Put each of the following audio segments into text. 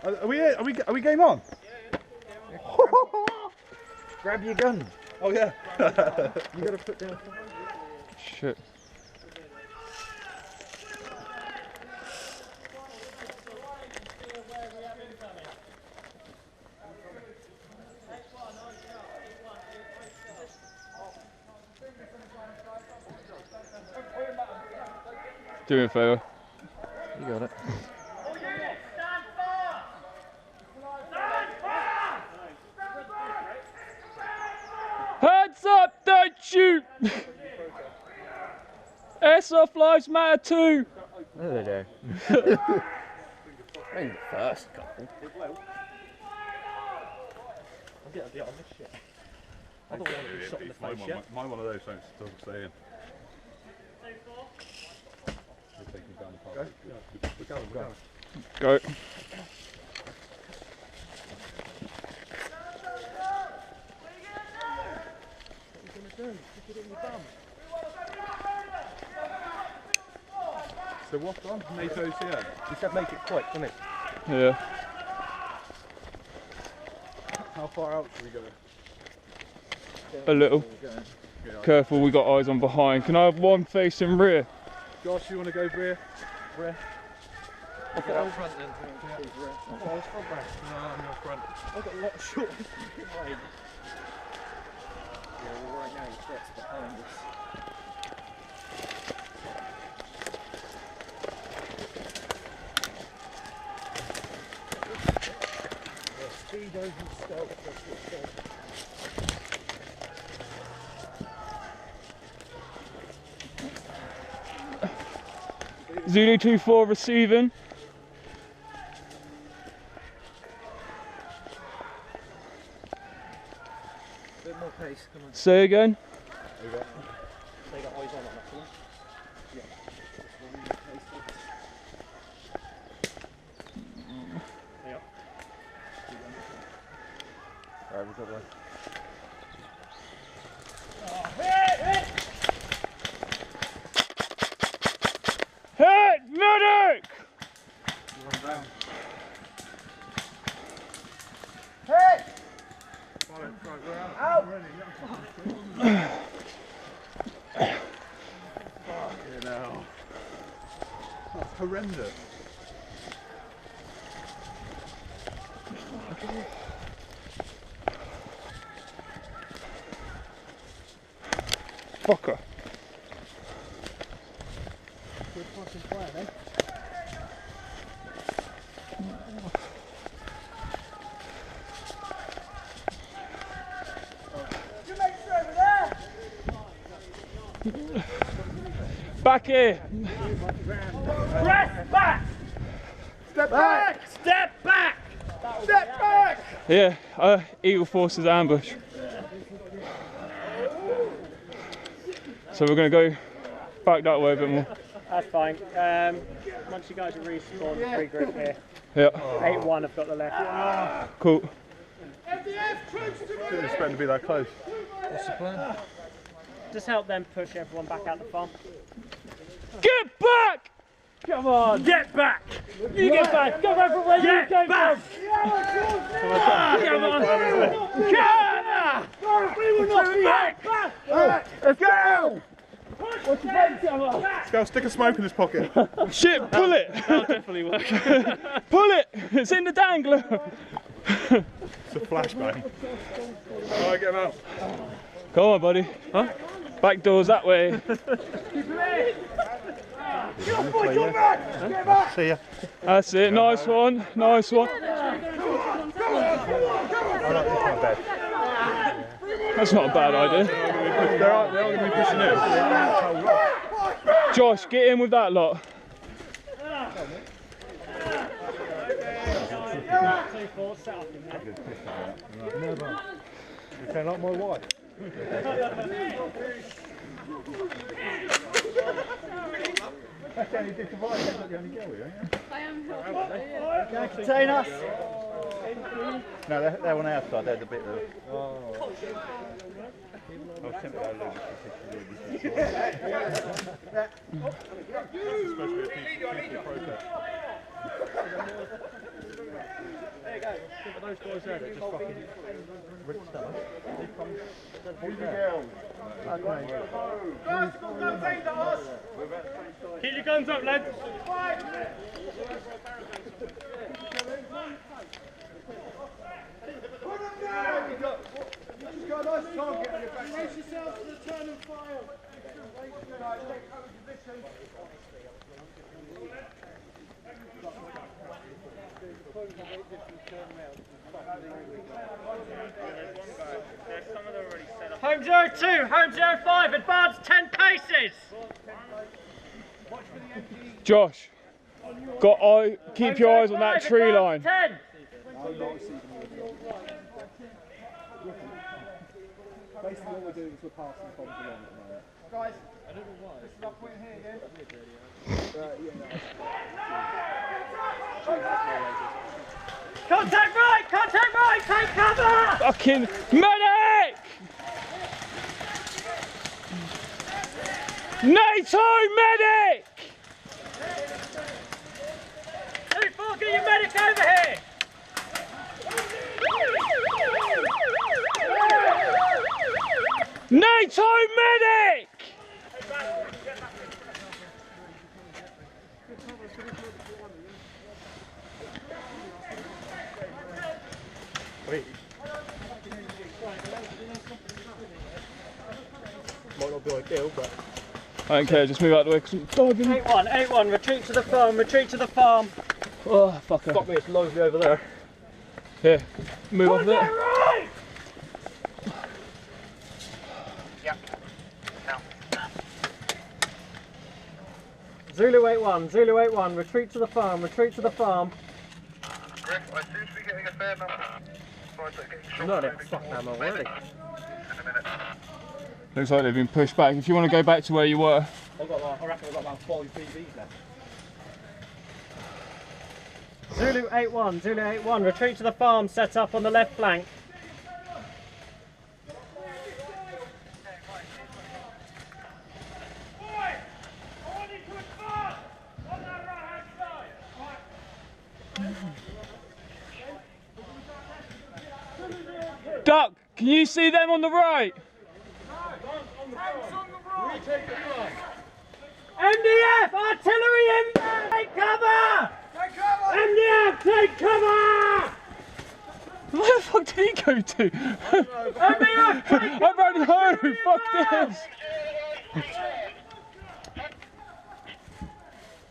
Are we game on? Yeah. Grab your gun. Oh yeah. You gotta put down. Shit. Do me a favour. You got it. Hands up, don't shoot! Airsoft lives matter too! There they do. Only the first couple. I'll get on this shit. I don't want to be shot in the face yet. Mine one of those don't stay in. Go. So what's on? NATO's here. You said make it quick, didn't it? Yeah. How far out should we go? A little. Careful, we got eyes on behind. Can I have one facing rear? Josh, you want to go rear? Rear? I'll get out front then. Oh, it's front back. No, I'm not front. I've got a lot of short. Yeah, well right now your threat's behind us. Speed over stealth, that's what it says. Zulu 2-4 receiving. Bit more pace, come on. Say again. They got eyes on that one. Yeah. Yeah. Right, we've got one. Hit! Medic! One down. Hey! Right, we're out. Out! Fucking hell. That's horrendous. Fucker. Good fucking plan, eh? Back here. Press back! Step back! Step back! Step back! Yeah, Eagle Forces ambush. So we're going to go back that way a bit more. That's fine. Once you guys are respawned, regroup here. Yeah. 8-1 have got the left. Cool. Didn't expect to be that close. What's the plan? Just help them push everyone back out the farm. Get back! Come on! Get back! You get back! Go back from where you came from! Come on! We will not be back! Let's go! What's the plan? Come on! Let's go, stick a smoke in his pocket. Shit, pull it! That'll definitely work. Pull it! It's in the dangler! It's a flashbang. Alright, get him out. Come on, buddy. Huh? Back doors that way. See ya. That's it. Nice one. Nice one. That's not a bad idea. They're all going to be pushing in. Josh, get in with that lot. You sound like my wife. That's the only disadvantage, that's not the only girl, yeah? I am helping. Can I contain us? No, they're on our side, they're the bit of... Oh. I was tempted to lose it. It's supposed to be a peaceful protest. But those guys there that just fucking ripped stuff. They come. Keep your guns up, lads. Just got a nice target on your back. Brace yourself to the turn and fire. Home 02, home 05, advance 10 paces. Josh, keep your eyes on that tree line. 10. Basically what we're doing is we're passing bombs along at the moment. Guys, I don't know why. This is not putting here again. Contact right, take cover! Fucking medic! NATO medic! 2-4, get your medic over here! NATO medic! Might not be ideal, but I don't care, just move out the way because I'm diving. 8-1, retreat to the farm, retreat to the farm. Oh, fucker. fuck me, it's lovely over there. Here, move off there. Right! Zulu 8-1, retreat to the farm, retreat to the farm. Griff, I seem to be getting a fair number. No, they're fucking ammo already. In a minute. Looks like they've been pushed back. If you want to go back to where you were. I've got like, I reckon I've got about 5 BBs left. Zulu 8-1, retreat to the farm, set up on the left flank. Duck, can you see them on the right? MDF, artillery inbound, take cover! MDF, take cover! Where the fuck did he go to? MDF, take I ran home, fuck this!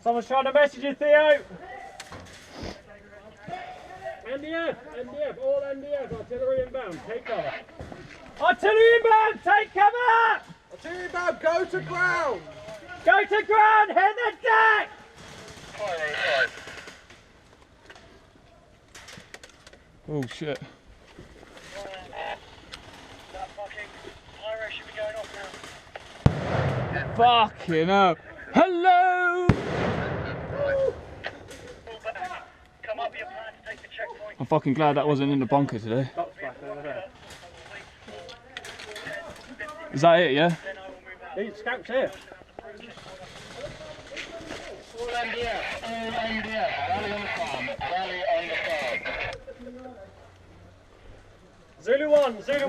Someone's trying to message you, Theo. MDF, all MDF, artillery inbound, take cover. Artillery inbound, take cover! Artillery inbound, go to ground! Go to ground, hit the deck! Oh shit. That fucking pyro should be going off now. Fucking hell. Hello! Come up with your plan to take the checkpoint. I'm fucking glad that wasn't in the bunker today. Is that it, yeah? These scouts here. All MDF, rally on the farm, rally on the farm. Zulu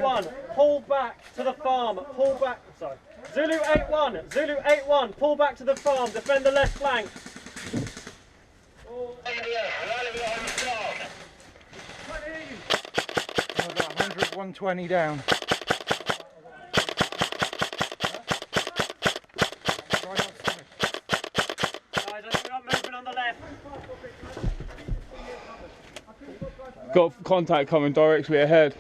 1, pull back to the farm, pull back, sorry. Zulu 8-1, pull back to the farm, defend the left flank. MDF, rally behind the farm. I've got 100, 120 down. Guys, we're not moving on the left. Got contact coming directly ahead.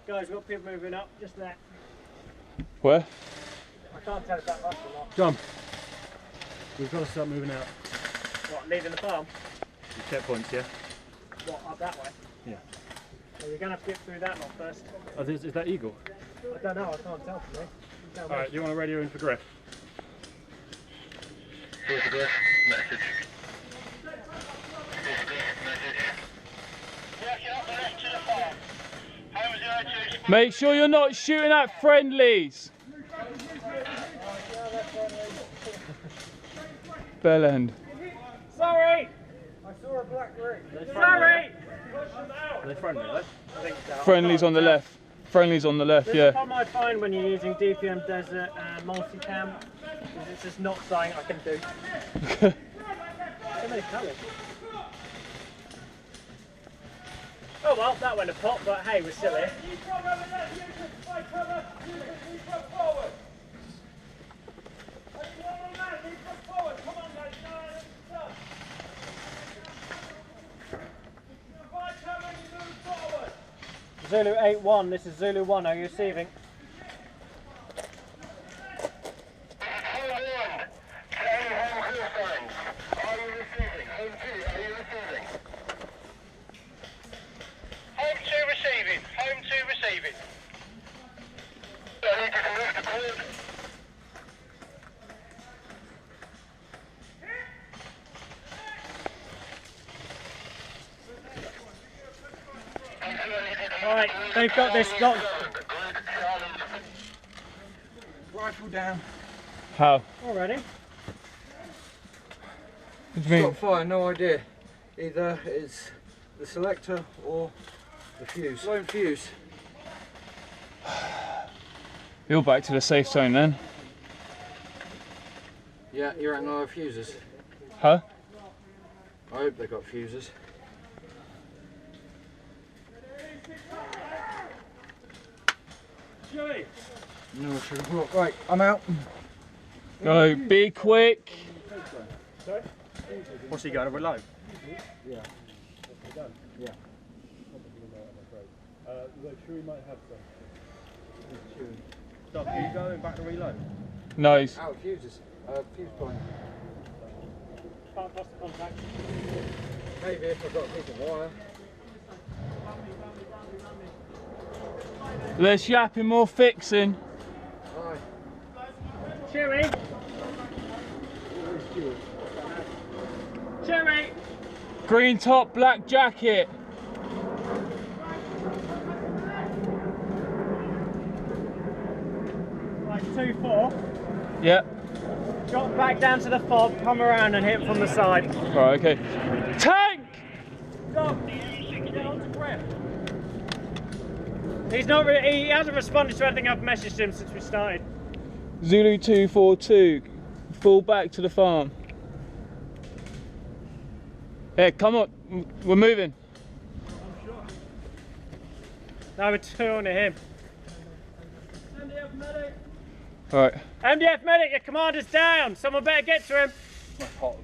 Guys, we've got people moving up, just there. Where? I can't tell if that rush or not. John, we've got to start moving out. What, leaving the farm? Checkpoints, yeah? What, up that way? Yeah. Well, you're going to have to get through that lot first. Oh, is that Eagle? I don't know, I can't tell from here. You tell me. Alright, you want to radio in for Griff? Message. Working up the left to the farm. Home 02. Make sure you're not shooting at friendlies. bell end. Sorry! I saw a black ring. Sorry! Are they friendly, though? I think so. Friendly's on the left. Friendly's on the left, This is yeah. the problem I find when you're using DPM Desert and multicam. It's just not something I can do. So many colours. Oh well, that went a pop, but hey, we're still here. Zulu 8-1, this is Zulu 1, are you receiving? Home 1, any home call signs? Are you receiving? Home 2, are you receiving? Home 2 receiving. Home 2 receiving. I need you to move the cord. Alright, they've got this locked. Rifle down. How? Already. What do you mean? Stop fire, no idea. Either it's the selector or the fuse. Won't fuse. You're back to the safe zone then. Yeah, you reckon I have fuses? Huh? I hope they got fuses. No, I should have brought. Right, I'm out. Go, be quick. What's he going to reload? Yeah. Chewy might have some. Doc, are you going back to reload? No, he's Out of fuses. Fuse point. Can't cross the contact. Maybe if I've got a piece of wire. less yapping, more fixing. Aye. Chewy! Chewy! Green top, black jacket. Right, 2-4. Yep. Drop back down to the fob, come around and hit from the side. Right, okay. Tank! Stop! Get onto grip. He's not he hasn't responded to anything I've messaged him since we started. Zulu 242. Fall back to the farm. Hey, come on. We're moving. Now we're 2 on to him. MDF medic! Alright. MDF medic, your commander's down! Someone better get to him! That's hot.